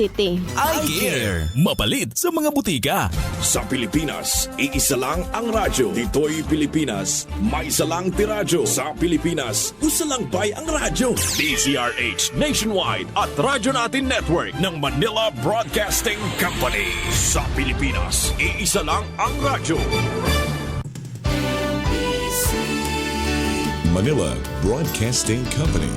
City. iCare. Mapalit sa mga butika. Sa Pilipinas, iisa lang ang radyo. Dito'y Pilipinas, may isa lang tiradyo. Sa Pilipinas, usa lang bay ang radyo. DZRH Nationwide at Radyo Natin Network ng Manila Broadcasting Company. Sa Pilipinas, iisa lang ang radyo. Manila Broadcasting Company.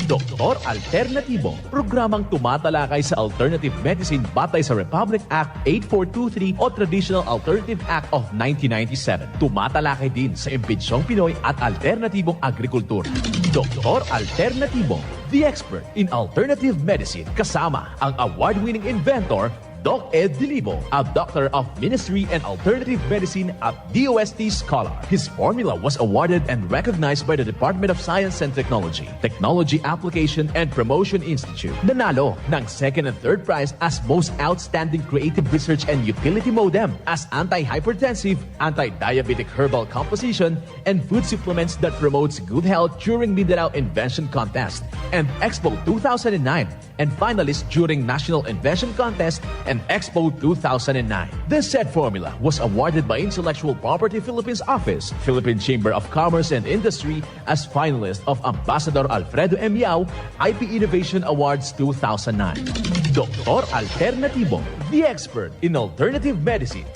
Doktor Alternatibo, programang tumatalakay sa alternative medicine batay sa Republic Act 8423 o Traditional Alternative Act of 1997. Tumatalakay din sa imbitsyong Pinoy at alternatibong agrikultura. Doktor Alternatibo, the expert in alternative medicine, kasama ang award-winning inventor Doc Ed Dilibo, a doctor of ministry and alternative medicine at DOST Scholar. His formula was awarded and recognized by the Department of Science and Technology, Technology Application and Promotion Institute. Nanalo ng second and third prize as Most Outstanding Creative Research and Utility Modem as Anti-Hypertensive, Anti-Diabetic Herbal Composition, and Food Supplements that promotes good health during Mindanao Invention Contest and Expo 2009, and finalist during National Invention Contest and Expo 2009. This said formula was awarded by Intellectual Property Philippines Office, Philippine Chamber of Commerce and Industry as finalist of Ambassador Alfredo M. Yao IP Innovation Awards 2009. Doktor Alternatibo, the expert in alternative medicine.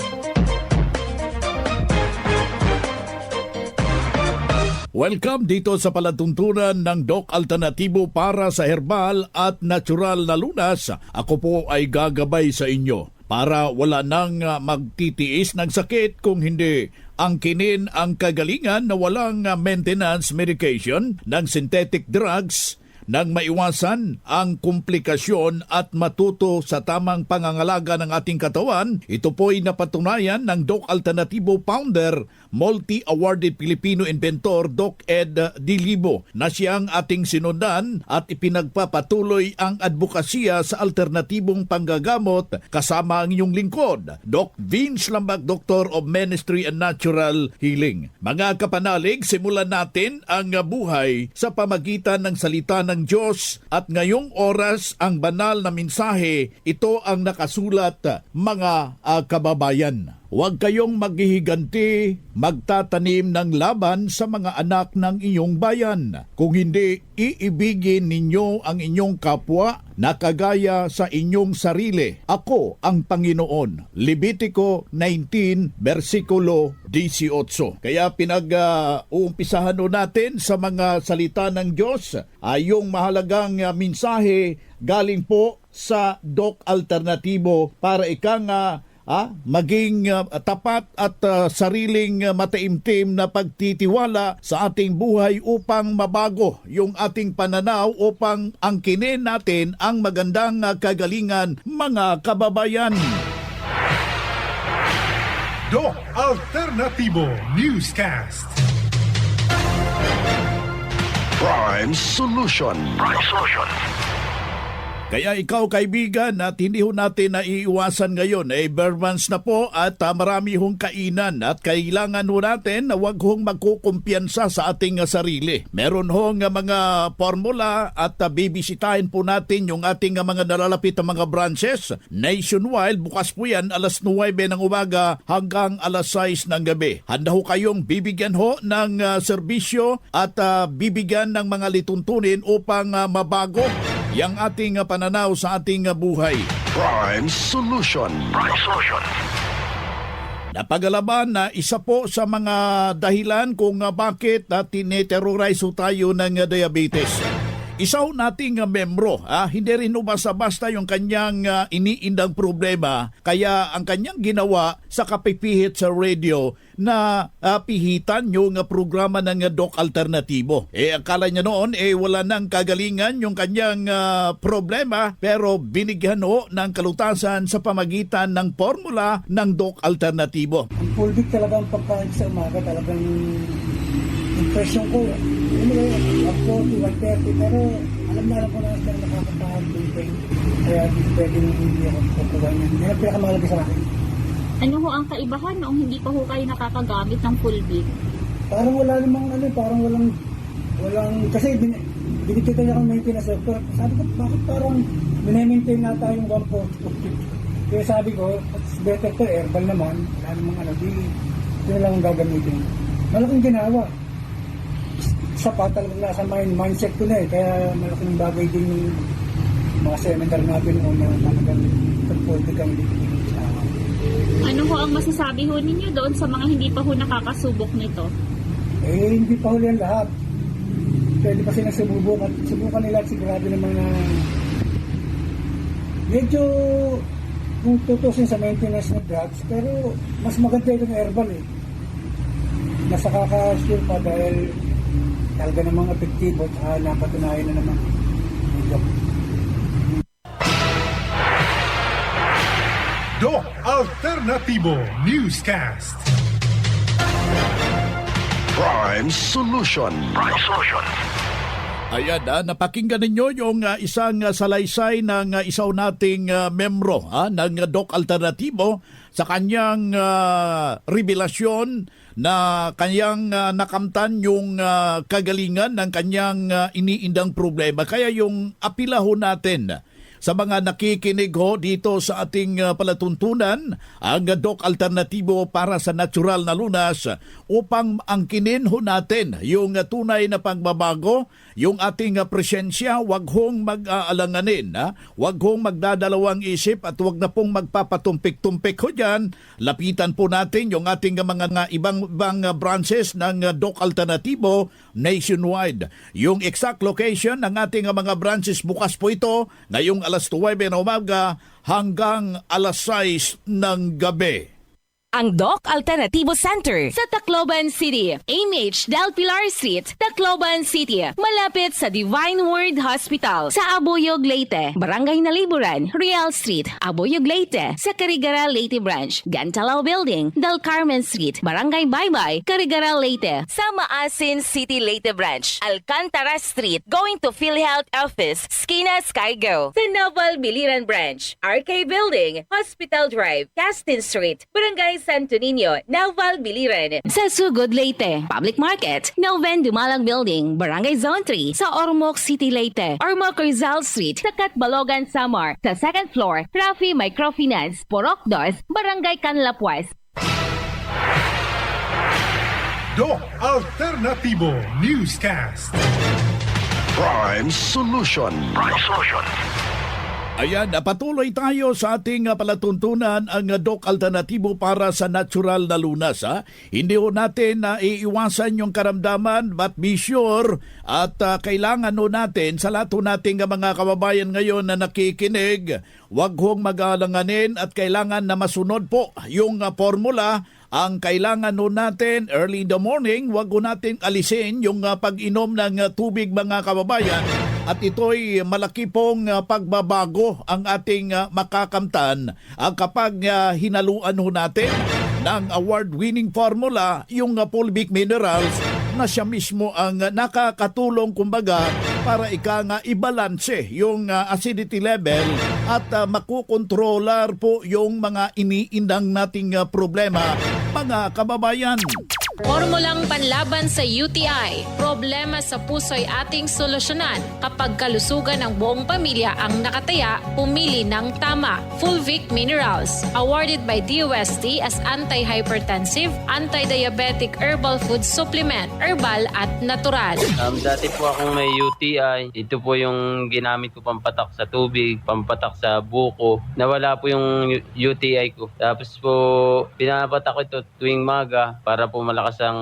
Welcome dito sa palatuntunan ng Doc Alternatibo para sa herbal at natural na lunas. Ako po ay gagabay sa inyo para wala nang magtitiis ng sakit kung hindi angkinin ang kagalingan na walang maintenance medication ng synthetic drugs nang maiwasan ang komplikasyon at matuto sa tamang pangangalaga ng ating katawan. Ito po ay napatunayan ng Doc Alternatibo founder, multi-awarded Filipino inventor Doc Ed Dilibo na siyang ating sinundan at ipinagpapatuloy ang advokasya sa alternatibong panggagamot kasama ang inyong lingkod, Doc Vince Lambag, Doctor of Ministry and Natural Healing. Mga kapanalig, simulan natin ang buhay sa pamagitan ng salita ng Diyos at ngayong oras ang banal na mensahe, ito ang nakasulat mga kababayan. Huwag kayong maghihiganti, magtatanim ng laban sa mga anak ng inyong bayan. Kung hindi, iibigin ninyo ang inyong kapwa na kagaya sa inyong sarili. Ako ang Panginoon. Levitico 19, versikulo 18. Kaya pinag-uumpisahan natin sa mga salita ng Diyos ay yung mahalagang mensahe galing po sa Doc Alternatibo para ikang maging tapat at sariling mataimtim na pagtitiwala sa ating buhay upang mabago yung ating pananaw upang angkinin natin ang magandang kagalingan, mga kababayan. Doc Alternatibo Newscast. Prime Solution. Kaya ikaw kaibigan at hindi ho natin naiiwasan ngayon bare months na po at marami hong kainan at kailangan ho natin na huwag hong magkukumpiyansa sa ating sarili. Meron hong mga formula at bibisitahin po natin yung ating mga nalalapit na mga branches. Nationwide, bukas po yan alas 9 ng umaga hanggang alas 6 ng gabi. Handa ho kayong bibigyan ho ng serbisyo at bibigyan ng mga lituntunin upang mabago yang ating pananaw sa ating buhay. Prime Solution. Napagalaban na isa po sa mga dahilan kung bakit tineterrorize tayo ng diabetes. Isa ho nating membro, hindi rin basta-basta yung kanyang iniindang problema, kaya ang kanyang ginawa sa kapipihit sa radio na pihitan yung programa ng Doc Alternatibo. Akala niya noon wala nang kagalingan yung kanyang problema, pero binigyan ho ng kalutasan sa pamagitan ng formula ng Doc Alternatibo. Ang pulbik talaga ang pagkain sa umaga, talagang impression ko. Ang 40, 130, pero alam na ko na sila nakakapahal ng pain. Kaya pwedeng hindi ako kukuha niya. Yan ang pinakamahalaga sa akin. Ano ho ang kaibahan noong hindi pa ho kayo nakakagamit ng Fulvic? Parang wala namang parang walang kasi Dinikita niya kung maintenance. Pero sabi ko, bakit parang minemaintain na tayong 140. Kaya sabi ko, it's better to herbal naman. Wala namang ano, di ito na lang ang gagamitin. Malaking ginawa. Isa pa talagang nasa mindset ko na eh. Kaya malaking bagay din yung mga seminar natin o na talagang pag-politik ang Ano ho ang masasabi ho ninyo doon sa mga hindi pa ho nakakasubok nito? Eh, hindi pa huli ang lahat. Pwede pa silang subukan nila at sigurado naman na medyo kung tutusin sa maintenance ng drugs, pero mas maganda itong herbal eh. Mas nakaka-assure pa dahil talaga namang epektibo at napatunayan na naman. Doc Alternativo Newscast. Prime Solution. Ayan, napakinggan ninyo yung isang salaysay ng isaw nating membro ng Doc Alternativo sa kanyang revelasyon na kanyang nakamtan yung kagalingan ng kanyang iniindang problema. Kaya yung apila ho natin sa mga nakikinig ho dito sa ating palatuntunan, ang Doc Alternativo para sa natural na lunas upang angkinin ho natin yung tunay na pagbabago, yung ating presensya, wag hong mag-aalanganin, wag hong magdadalawang isip at wag na pong magpapatumpik-tumpik ho dyan. Lapitan po natin yung ating mga ibang branches ng Doc Alternativo nationwide. Yung exact location ng ating mga branches bukas po ito ngayong alas 9 ng umaga hanggang alas 6 ng gabi. Ang Doc Alternativo Center sa Tacloban City, AMH Del Pilar Street, Tacloban City, malapit sa Divine Word Hospital sa Abuyog, Leyte, Barangay Naliburan, Real Street, Abuyog, Leyte, sa Carigara, Leyte Branch, Gantalao Building, Del Carmen Street, Barangay Baybay, Carigara, Leyte, sa Maasin City, Leyte Branch, Alcantara Street, going to PhilHealth Office, Skina Skygo, sa Naval Biliran Branch, RK Building, Hospital Drive, Castin Street, Barangay Santo Niño, Naval Biliran. Sa Sugod, Leyte, Public Market, Noven Dumalang Building, Barangay Zone 3, sa Ormoc City, Leyte, Ormoc Rizal Street, sa Catbalogan, Samar, sa second floor, Rafi Microfinance, Porok 2, Barangay Canlapuas. Doc Alternativo Newscast. Prime Solution. Ayan, patuloy tayo sa ating palatuntunan ang Doc Alternativo para sa natural na lunas. Hindi ho natin iiwasan yung karamdaman but be sure at kailangan ho natin sa lahat ho nating mga kababayan ngayon na nakikinig, wag hong mag-alanganin at kailangan na masunod po yung formula. Ang kailangan ho natin early in the morning, wag ho natin alisin yung pag-inom ng tubig mga kababayan. At ito'y malaki pong pagbabago ang ating makakamtan kapag hinaluan ho natin ng award-winning formula, yung fulvic minerals na siya mismo ang nakakatulong kumbaga para ibalanse yung acidity level at makukontrolar po yung mga iniindang nating problema mga kababayan. Formulang panlaban sa UTI, problema sa puso'y ating solusyonan. Kapag kalusugan ng buong pamilya ang nakataya, pumili ng tama. Fulvic Minerals, awarded by DOST as anti-hypertensive, anti-diabetic herbal food supplement, herbal at natural. Dati po akong may UTI. Ito po yung ginamit ko pampatak sa tubig, pampatak sa buko. Nawala po yung UTI ko. Tapos po, pinapatak ko ito tuwing maga para po malakas ang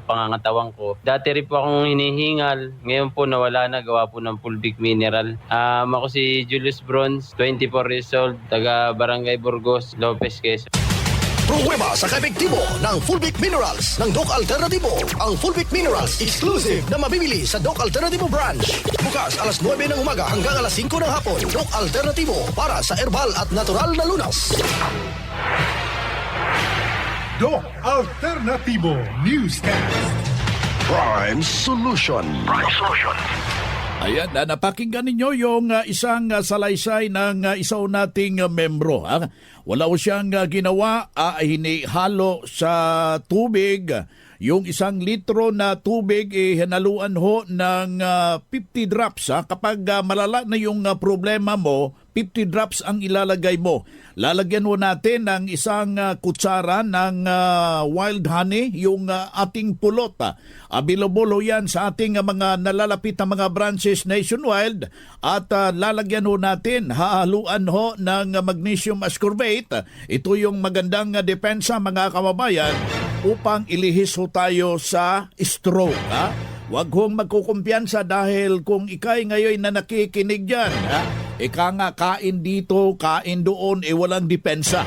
pangangatawang ko. Dati rin po akong hinihingal. Ngayon po nawala na, gawa po ng Fulvic Mineral. Ako si Julius Bronze, 24 years old, taga Barangay Burgos, Lopez, Quezon. Pruweba sa kaepektibo ng Fulvic Minerals ng Doc Alternativo. Ang Fulvic Minerals exclusive na mabibili sa Doc Alternativo branch. Bukas alas 9 ng umaga hanggang alas 5 ng hapon. Doc Alternativo para sa herbal at natural na lunas. Doc Alternativo Newscast. Prime Solution. Ayan, napakinggan ninyo yung isang salaysay ng isaw nating membro. Wala ko siyang ginawa, hinihalo sa tubig yung 1 litro na tubig hinaluan ho ng 50 drops. Kapag malala na yung problema mo, 50 drops ang ilalagay mo. Lalagyan mo natin ng 1 kutsara ng wild honey, yung ating pulot. Available yan sa ating mga nalalapit na mga branches nationwide. At lalagyan ho natin, hahaluan ho ng magnesium ascorbate. Ito yung magandang depensa mga kababayan upang ilihis ho tayo sa stroke. Huwag hong magkukumpiyansa dahil kung ikay ngayon na nakikinig dyan, ika nga kain dito, kain doon, walang depensa.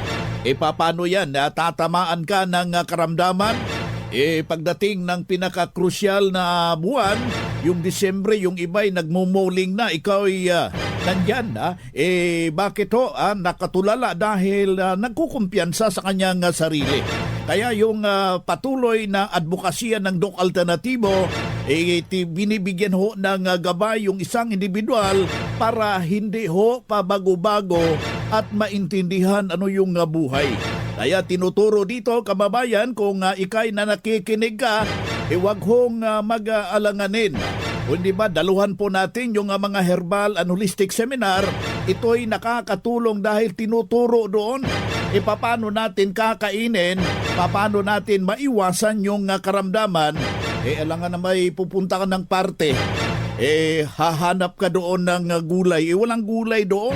Paano yan? Tatamaan ka ng karamdaman? Pagdating ng pinaka-crucial na buwan, yung Disyembre, yung iba'y nagmumuling na, ikaw ay nandyan. Bakit ho? Nakatulala dahil nagkukumpiyansa sa kanyang sarili. Kaya yung patuloy na advokasya ng Doc Alternatibo, binibigyan ho ng gabay yung isang individual para hindi ho pabago-bago at maintindihan ano yung buhay. Kaya tinuturo dito, kababayan, kung ikay na nakikinig ka, huwag hong mag-aalanganin. Kundi ba, daluhan po natin yung mga herbal and holistic seminar. Ito'y nakakatulong dahil tinuturo doon paano natin kakainin, paano natin maiwasan yung karamdaman. Alangan na may pupunta ka ng parte, hahanap ka doon ng gulay. Walang gulay doon.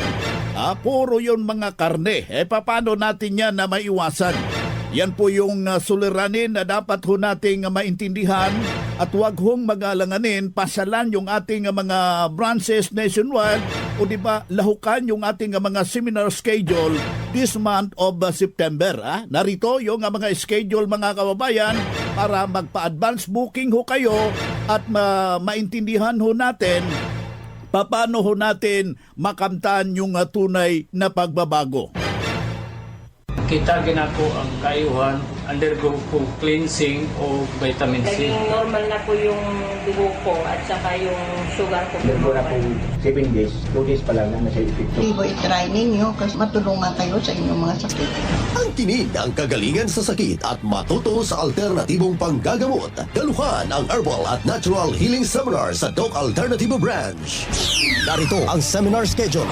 Puro yun mga karne. Paano natin yan na maiwasan? Yan po yung suliranin na dapat ho nating maintindihan at huwag hong mag-alanganin, pasalan yung ating mga branches nationwide o di ba lahukan yung ating mga seminar schedule this month of September. Narito yung mga schedule mga kababayan para magpa-advance booking ho kayo at maintindihan ho natin paano ho natin makamtan yung tunay na pagbabago. Kita ginako ang kayuhan, undergo po cleansing o vitamin C. Naging normal na po yung dugo ko at saka yung sugar ko. Undergo na po 7 days, 2 days pa lang na nasa epekto. I-try ninyo kasi matulungan kayo sa inyong mga sakit. Ang tinig ng kagalingan sa sakit at matuto sa alternatibong panggagamot. Daluhan ang Herbal at Natural Healing Seminar sa Doc Alternativo Branch. Narito ang seminar schedule.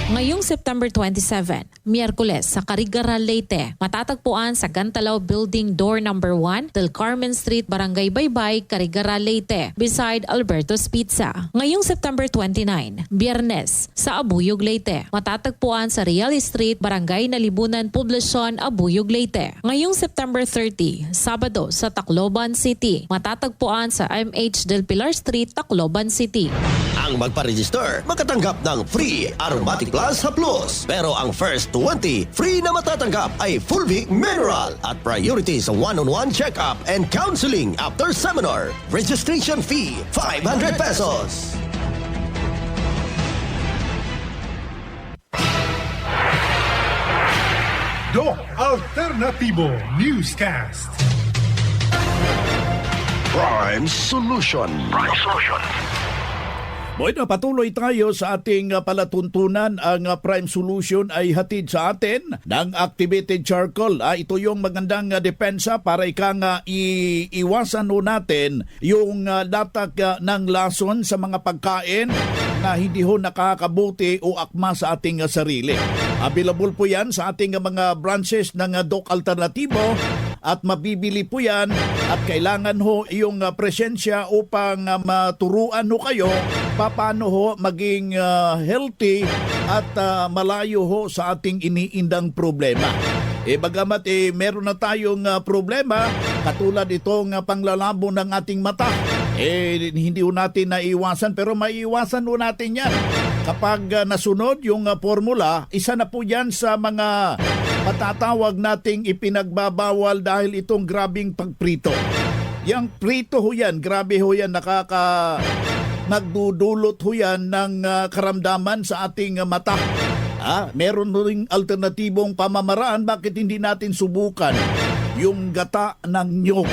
Ngayong September 27, Miyerkules sa Carigara, Leyte, matatagpuan sa Gantalaw Building Door No. 1, Del Carmen Street, Barangay Baybay, Carigara, Leyte, beside Alberto's Pizza. Ngayong September 29, Biyernes sa Abuyog, Leyte, matatagpuan sa Real Street, Barangay Nalibunan, Poblacion, Abuyog, Leyte. Ngayong September 30, Sabado sa Tacloban City, matatagpuan sa MH Del Pilar Street, Tacloban City. Ang magpa-register, makatanggap ng free Aromatic Plus Haplos. Pero ang first 20, free na matatanggap ay Fulvic Mineral at priority sa one-on-one check-up and counseling after seminar. Registration fee, 500 pesos. Doc Alternativo Newscast. Prime Solution. Bueno, patuloy tayo sa ating palatuntunan. Ang Prime Solution ay hatid sa atin ng activated charcoal. Ito yung magandang depensa para iwasan natin yung latag ng lason sa mga pagkain na hindi ho nakakabuti o akma sa ating sarili. Available po yan sa ating mga branches ng Doc Alternativo at mabibili po yan at kailangan ho yung presensya upang maturuan ho kayo paano ho maging healthy at malayo ho sa ating iniindang problema. Bagamat meron na tayong problema katulad itong panglalabo ng ating mata. Hindi ho natin naiwasan pero maiiwasan ho natin yan. Kapag nasunod yung formula, isa na po yan sa mga matatawag nating ipinagbabawal dahil itong grabing pagprito. Yang prito ho yan, grabe ho yan, nagdudulot ho yan ng karamdaman sa ating mata. Meron ring alternatibong pamamaraan, bakit hindi natin subukan yung gata ng nyog.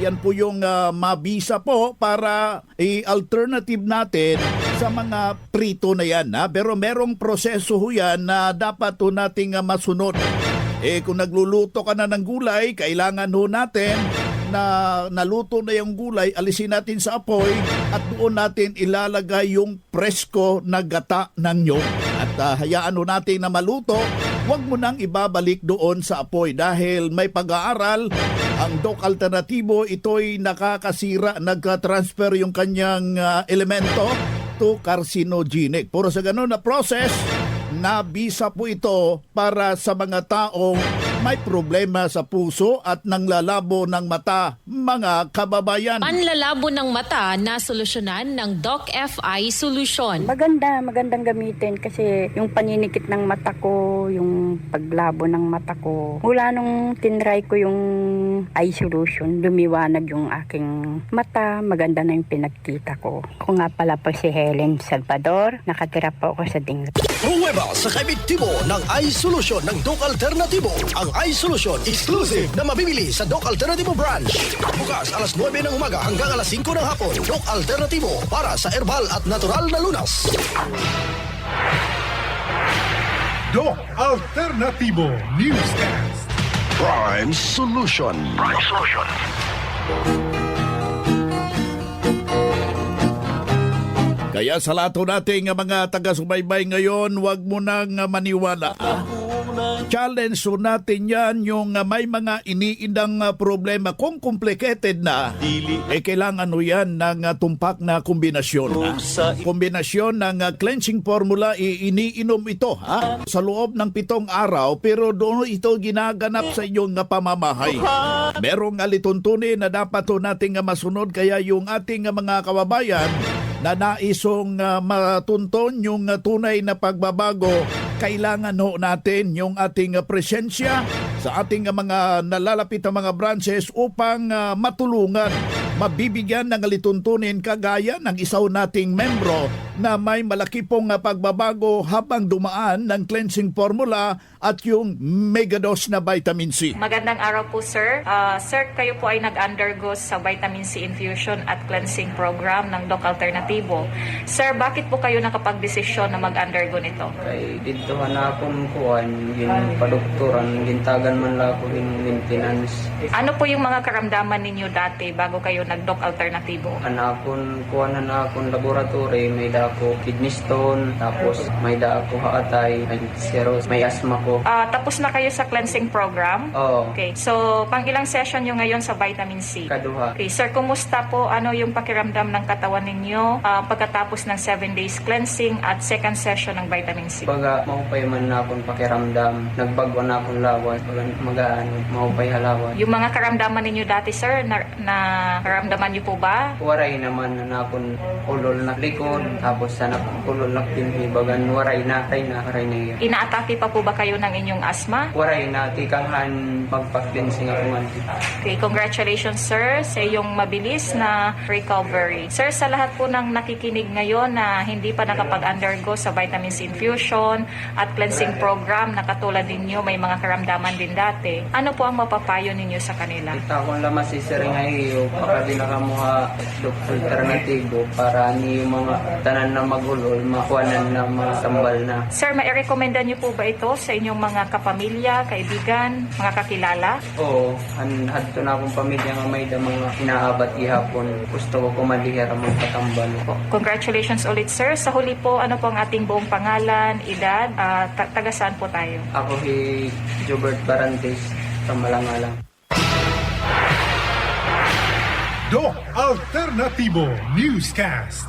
Yan po yung mabisa po para i-alternative natin sa mga prito na yan. Pero merong proseso ho yan na dapat ho nating masunod. Kung nagluluto ka na ng gulay, kailangan ho natin na naluto na yung gulay, alisin natin sa apoy at doon natin ilalagay yung presko na gata ng nyog. At hayaan natin na maluto, huwag mo nang ibabalik doon sa apoy dahil may pag-aaral ang Doc Alternatibo, ito'y nakakasira, nagka-transfer yung kanyang elemento to carcinogenic. Puro sa ganun na process, nabisa po ito para sa mga taong may problema sa puso at nanglalabo ng mata, mga kababayan. Panlalabo ng mata na solusyonan ng Doc FI Solution. Magandang gamitin kasi yung paninikit ng mata ko, yung paglabo ng mata ko. Mula nung tinry ko yung eye solution, lumiwanag yung aking mata, maganda na yung pinagkita ko. Ako nga pala po si Helen Salvador, nakatira po ako sa Dingat. Pruweba sa kaibigtibo ng Eye Solution ng Doc Alternatibo. Ang Eye Solution exclusive na mabibili sa Doc Alternatibo branch. Bukas alas 9 ng umaga hanggang alas 5 ng hapon. Doc Alternatibo para sa herbal at natural na lunas. Doc Alternatibo Newscast. Prime Solution. Kaya sa lahat nating mga taga-subaybay ngayon, huwag mo nang maniwala. Challenge natin yan yung may mga iniindang problema. Kung complicated na, kailangan yan ng tumpak na kombinasyon. Kombinasyon ng cleansing formula, iniinom ito sa loob ng 7 araw, pero doon ito ginaganap sa inyong pamamahay. Merong alituntunin na dapat nating masunod, kaya yung ating mga kababayan na naisong matunton yung tunay na pagbabago, kailangan natin yung ating presensya sa ating mga nalalapit na mga branches upang matulungan, mabibigyan ng alituntunin kagaya ng isaw nating membro na may malaki pong pagbabago habang dumaan ng cleansing formula at yung megadose na vitamin C. Magandang araw po, sir. Sir, kayo po ay nag-undergo sa vitamin C infusion at cleansing program ng Doc Alternatibo. Sir, bakit po kayo nakapag-desisyon na mag-undergo nito? Kay dito na akong kuhan, yung padoktoran, gintagan man lang ako yung maintenance. Ano po yung mga karamdaman ninyo dati bago kayo nag-Doc Alternatibo? Kuhan na akong laboratory, may da ako kidney stone, tapos may da ako haatay, may cirrhosis, may asthma ko. Tapos na kayo sa cleansing program? Oo. Okay, so pang ilang session nyo ngayon sa vitamin C? Kaduha. Okay, sir, kumusta po? Ano yung pakiramdam ng katawan ninyo pagkatapos ng 7 days cleansing at second session ng vitamin C? Baga, maupay man na akong pakiramdam, nagbago na akong lawas, magaan, maupay halawan. Yung mga karamdaman ninyo dati, sir, na karamdaman nyo po ba? Waray naman na akong ulol na likod, tapos sana ulol na pinhibagan, waray na yun. Inaatake pa po ba kayo ng inyong asthma? Waray na, tikangan magpa-cleansing ako man. Okay, congratulations, sir, sa iyong mabilis na recovery. Sir, sa lahat po ng nakikinig ngayon na hindi pa nakapag-undergo sa vitamin C infusion at cleansing program na katulad ninyo, may mga karamdaman din dati, ano po ang mapapayo ninyo sa kanila? Kita ko lang masisiri nga iyo, baka di nakamuha Dr. Alternatibo para ni yung mga tanan na magulol, makuhanan na mga sambal na. Sir, mai-recommenda niyo po ba ito sa inyong mga kapamilya, kaibigan, mga kakilala? Oo, hadto na akong pamilya nga may da mga inaabat ihapon. Gusto ko kumalihira magpatambal. Congratulations ulit, sir. Sa huli po, ano po ang ating buong pangalan, edad, taga saan po tayo? Ako si Jobert Barantes, sa Malangalang. Doc Alternatibo Newscast.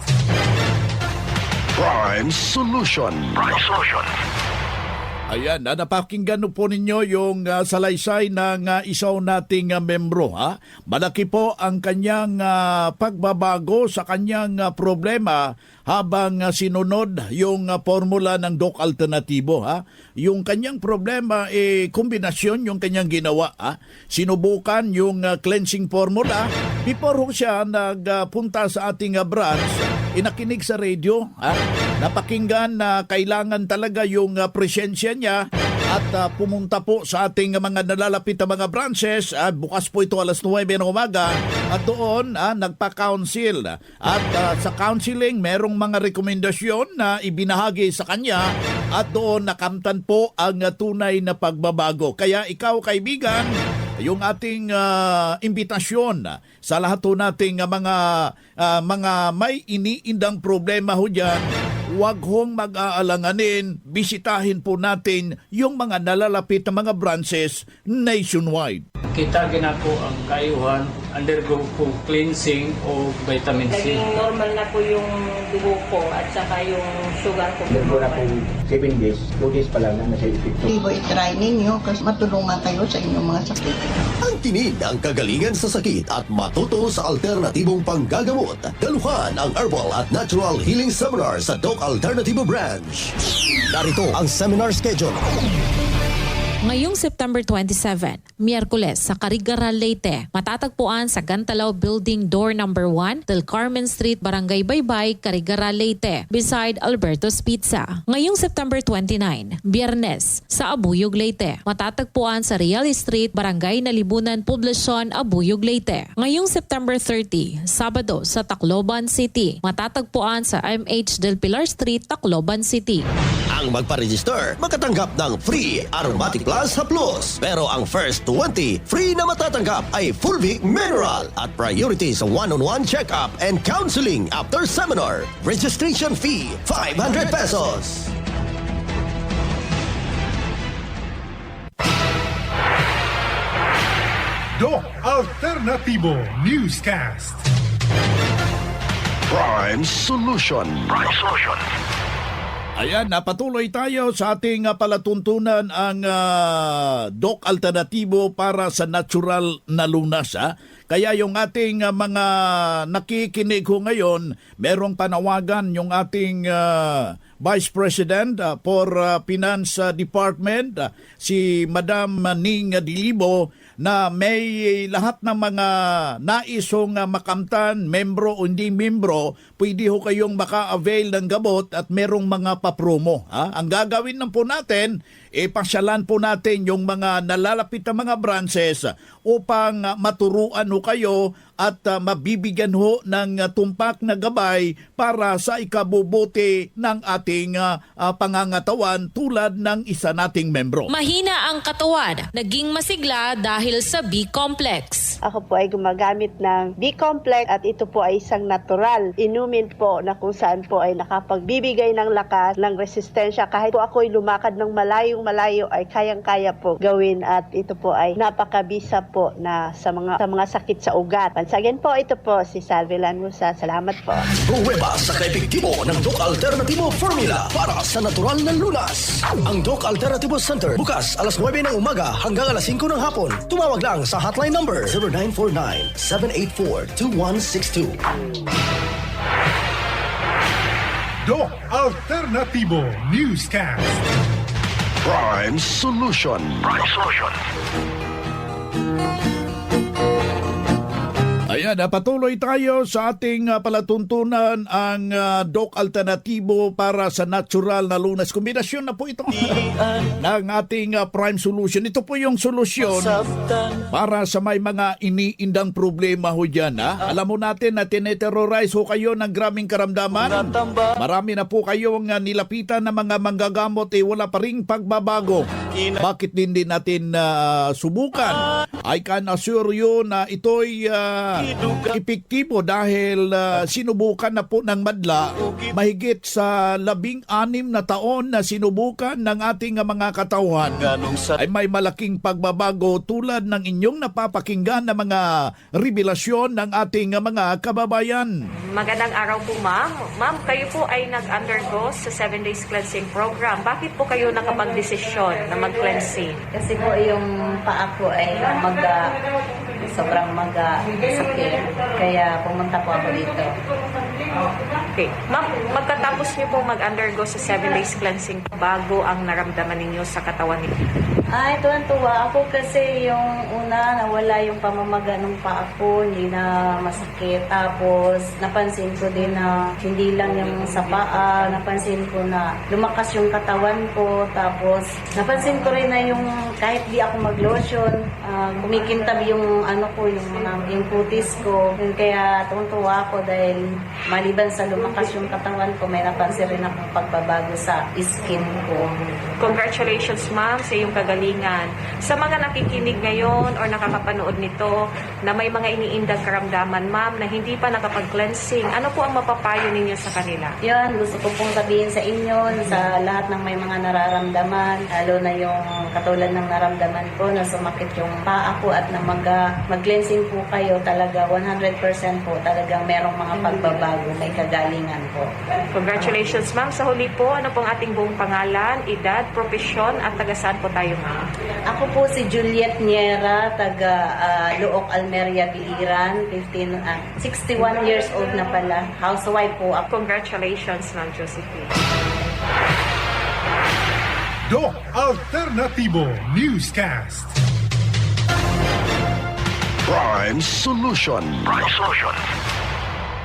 Prime Solution. Ayan, napakinggan po ninyo yung salaysay ng isaw nating membro. Malaki po ang kanyang pagbabago sa kanyang problema habang sinunod yung formula ng Doc Alternatibo. Yung kanyang problema, kombinasyon yung kanyang ginawa. Sinubukan yung cleansing formula. Before siya nagpunta sa ating branch, inakinig sa radio, napakinggan na kailangan talaga yung presensya niya at pumunta po sa ating mga nalalapit na mga branches. Bukas po ito alas 9 ng umaga at doon nagpa-counsel. At sa counseling, merong mga rekomendasyon na ibinahagi sa kanya at doon nakamtan po ang tunay na pagbabago. Kaya ikaw, kaibigan, yung ating imbitasyon sa lahat ho nating mga may iniindang problema ho dyan. Huwag hong mag-aalanganin, bisitahin po natin yung mga nalalapit na mga branches nationwide. Kita gina po ang kayuhan, undergo po cleansing o vitamin C. Naging normal na po yung dugo ko at saka yung sugar ko. Meron na po 7 days, 2 days pa lang na nasa epekto. Tibo, itry ninyo kasi matulungan kayo sa inyong mga sakit. Ang tinid ang kagalingan sa sakit at matuto sa alternatibong panggagamot. Daluhan ang Herbal at Natural Healing Seminar sa Doc Alternativo Branch. Narito ang seminar schedule. Ngayong September 27, Miyerkules sa Carigaral, Leyte, matatagpuan sa Gantalaw Building Door No. 1, Del Carmen Street, Barangay Baybay, Carigaral, Leyte, beside Alberto's Pizza. Ngayong September 29, Biyernes sa Abuyog, Leyte, matatagpuan sa Real Street, Barangay Nalibunan, Poblacion, Abuyog, Leyte. Ngayong September 30, Sabado sa Tacloban City, matatagpuan sa MH Del Pilar Street, Tacloban City. Ang magpa-register, makatanggap ng free Aromatic Plus Haplos. Pero ang first 20, free na matatanggap ay Fulvic Mineral at priority sa one-on-one check-up and counseling after seminar. Registration fee, 500 pesos. Doc Alternativo Newscast. Prime Solution. Ayan, napatuloy tayo sa ating palatuntunan ang Doc Alternativo para sa natural na lunas. Kaya yung ating mga nakikinig ho ngayon, merong panawagan yung ating Vice President for Finance Department, si Madam Ning Dilibo, na may lahat ng mga naisong makamtan, membro o hindi membro, pwede ho kayong maka-avail ng gamot at merong mga papromo. Ang gagawin lang po natin, pasyalan po natin yung mga nalalapit na mga branches upang maturuan ho kayo at mabibigyan ho ng tumpak na gabay para sa ikabubuti ng ating pangangatawan tulad ng isa nating membro. Mahina ang katawan, naging masigla dahil sa B-complex. Ako po ay gumagamit ng B-complex at ito po ay isang natural inumin po na kung saan po ay nakapagbibigay ng lakas, ng resistensya. Kahit po ako ay lumakad ng malayo ay kayang-kaya po gawin at ito po ay napakabisa po na sa mga sakit sa ugat. Once again po, ito po si Salve Lanmusa. Salamat po. Pruweba sa kaepektibo ng Doc Alternativo Formula para sa natural na lunas. Ang Doc Alternativo Center bukas alas 9 ng umaga hanggang alas 5 ng hapon. Tumawag lang sa hotline number 0949-784-2162. Doc Alternativo Newscast. Prime Solution. Ayan, patuloy tayo sa ating palatuntunan ang Doc Alternativo para sa natural na lunas. Kombinasyon na po ito ng ating Prime Solution. Ito po yung solusyon para sa may mga iniindang problema ho dyan. Alam mo natin na tineterrorize ho kayo ng graming karamdaman. Marami na po kayong nilapitan na mga manggagamot wala pa ring pagbabago. Bakit din natin subukan? I can assure you na ito'y epektibo dahil sinubukan na po ng madla mahigit sa 16 na taon na sinubukan ng ating mga katauhan ay may malaking pagbabago tulad ng inyong napapakinggan na mga revelasyon ng ating mga kababayan. Magandang araw po, ma'am. Ma'am, kayo po ay nag-undergo sa 7 days cleansing program. Bakit po kayo nakapag-desisyon na mag-cleansing? Kasi po yung paa ko ay sobrang sakit. Kaya pumunta po ako dito. Okay. Ma'am, magkatapos niyo po mag-undergo sa 7 days cleansing, bago ang naramdaman ninyo sa katawan niyo? Ay, tuwan-tuwa ako kasi yung una, nawala yung pamamaga ng paa ko, hindi na masakit. Tapos, napansin ko din na hindi lang yung sa paa, napansin ko na lumakas yung katawan ko. Tapos, napansin ko rin na yung kahit di ako mag-lotion, kumikintab yung yung putis ko. Kaya tuwan-tuwa ako dahil maliban sa lumakas lumakas yung katawan ko, may napansin rin akong pagbabago sa skin ko. Congratulations ma'am sa iyong kagalingan. Sa mga nakikinig ngayon or nakakapanood nito na may mga iniindang karamdaman ma'am na hindi pa nakapag-cleansing, ano po ang mapapayo ninyo sa kanila? Yan, gusto ko pong sabihin sa inyo, sa lahat ng may mga nararamdaman, lalo na yung katulad ng naramdaman ko na sumakit yung paa ko at na mag-cleansing po kayo, talaga 100% po, talagang merong mga pagbabago, may kagalingan po. Congratulations ma'am. Sa huli po, ano pong ating buong pangalan, edad, profesyon at taga saan po tayo ma'am? Ako po si Juliet Niera, taga Luok, Almeria, Biliran, 61 years old na pala. Housewife po ako. Congratulations ma'am Josephine. Doc Alternativo Newscast. Prime Solution.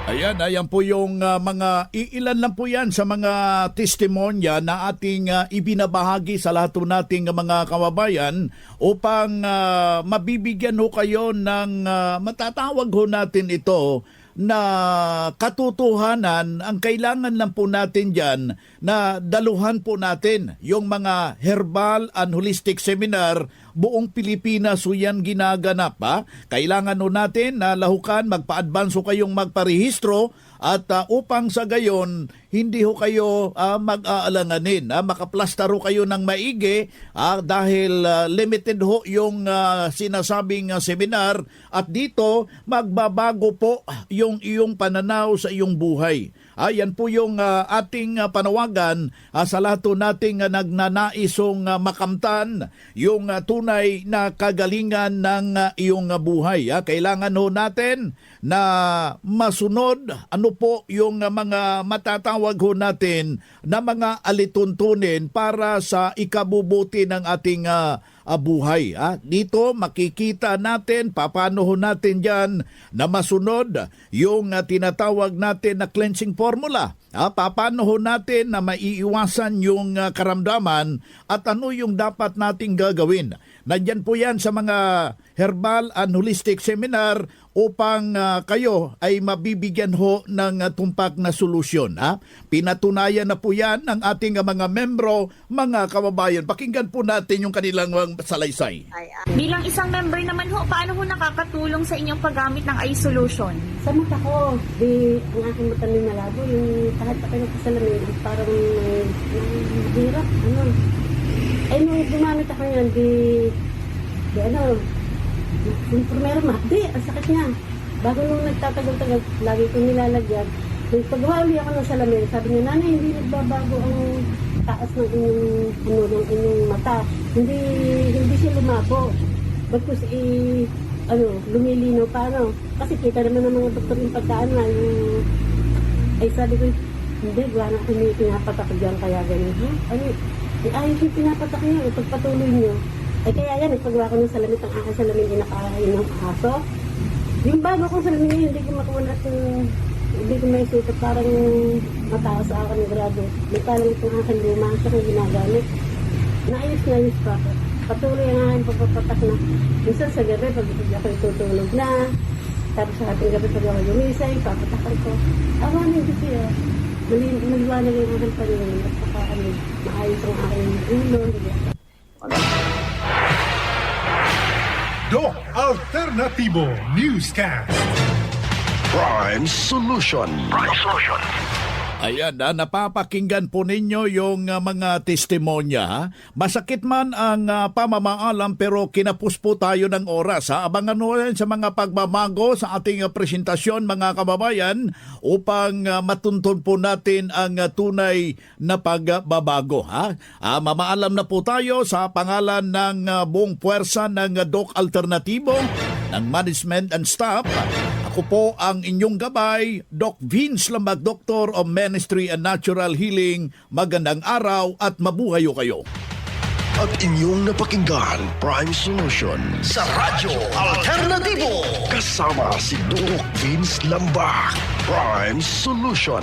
Ayan po yung mga iilan lang po yan sa mga testimonya na ating ibinabahagi sa lahat po nating mga kababayan upang mabibigyan ho kayo ng matatawag ho natin ito na katotohanan. Ang kailangan lang po natin dyan na daluhan po natin yung mga herbal and holistic seminar buong Pilipinas so yan ginaganap. Kailangan ho natin na lahukan, magpa-advance ho kayong magparehistro at upang sa gayon hindi ho kayo mag-aalanganin. Makaplastar ho kayo ng maigi dahil limited ho yung sinasabing seminar at dito magbabago po yung iyong pananaw sa iyong buhay. Yan po yung ating panawagan sa lahat nating nagnanaisong makamtan yung tunay na kagalingan ng iyong buhay. Kailangan ho natin na masunod ano po yung mga matatawag ho natin na mga alituntunin para sa ikabubuti ng ating buhay. Dito makikita natin paano ho natin dyan na masunod yung tinatawag natin na cleansing formula. Paano ho natin na maiiwasan yung karamdaman at ano yung dapat nating gagawin. Nandyan po yan sa mga herbal and holistic seminar upang kayo ay mabibigyan ho ng tumpak na solusyon. Pinatunayan na po yan ng ating mga membro, mga kababayan. Pakinggan po natin yung kanilang salaysay. Bilang isang member naman ho, paano ho nakakatulong sa inyong paggamit ng eye solution? Sa mata ko, ang aking mata may malabo, yung kahit pa kayo kasalamin, parang hirap, nung gumamit ako yan, yung primero ang sakit niya. Bago nung nagtatagal-tagal, lagi ko nilalagyan. Nung pagawa uli ako ng salamin, sabi niya, nanay, hindi nagbabago ang taas ng inyong mata. Hindi siya lumabo. Bagkus lumilinaw pa, Kasi kita naman ng mga doktor yung pagkaan na ay sabi ko, hindi, gawa na ako pinapatak dyan, kaya ganun. Ayos yung pinapatak niyo, pagpatuloy niyo. Kaya yan, nagpagawa ko ng salamin, ang aking salamin inakain ng aso. Yung bago kong salamin hindi ko makuha hindi ko may sukat, parang mataas sa akin ng grado. May parang itong aking luma, siya kong ginagamit. Naayos pa ako. Patuloy ang aking pagpapatak na. Minsan sa gabi, pag ako itutulog na, tapos sa ating gabi pag ako lumisay, papatakan ko. Awanin ko siya. Maliwanag yung aking paningin at saka maayos ang aking ulo. Doc Alternativo Newscast. Prime Solution. Ayan, napapakinggan po ninyo yung mga testimonya. Masakit man ang pamamaalam pero kinapos po tayo ng oras. Abangan mo yan sa mga pagbabago sa ating presentasyon mga kababayan upang matuntun po natin ang tunay na pagbabago. Mamaalam na po tayo sa pangalan ng buong puwersa ng Doc Alternativo, ng management and staff. Ako po ang inyong gabay, Doc Vince Lambag, Doctor of Ministry and Natural Healing. Magandang araw at mabuhayo kayo. At inyong napakinggan, Prime Solution sa Radyo Alternatibo. Kasama si Doc Vince Lambag. Prime Solution.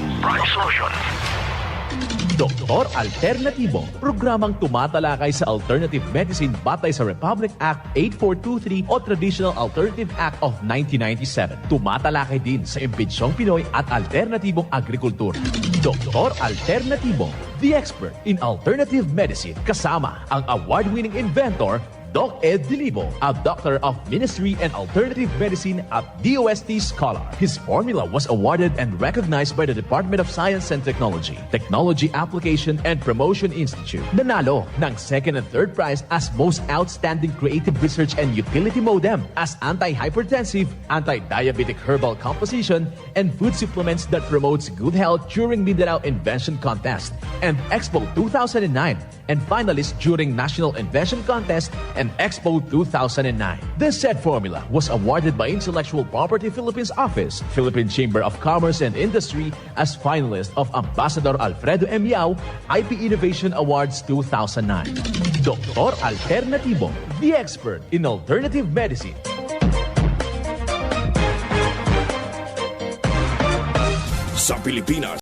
Doktor Alternatibo, programang tumatalakay sa alternative medicine batay sa Republic Act 8423 o Traditional Alternative Act of 1997. Tumatalakay din sa imbitsyong Pinoy at alternatibong agrikultura. Doktor Alternatibo, the expert in alternative medicine, kasama ang award-winning inventor Doc Ed Dilibo, a doctor of ministry and alternative medicine at DOST Scholar. His formula was awarded and recognized by the Department of Science and Technology, Technology Application and Promotion Institute. Nanalo ng second and third prize as Most Outstanding Creative Research and Utility Modem as Anti-Hypertensive, Anti-Diabetic Herbal Composition, and Food Supplements that promotes good health during Mindanao Invention Contest and Expo 2009, and finalist during National Invention Contest and Expo 2009. This said formula was awarded by Intellectual Property Philippines Office, Philippine Chamber of Commerce and Industry as finalist of Ambassador Alfredo M. Yao IP Innovation Awards 2009. Doktor Alternatibo, the expert in alternative medicine. Sa Pilipinas,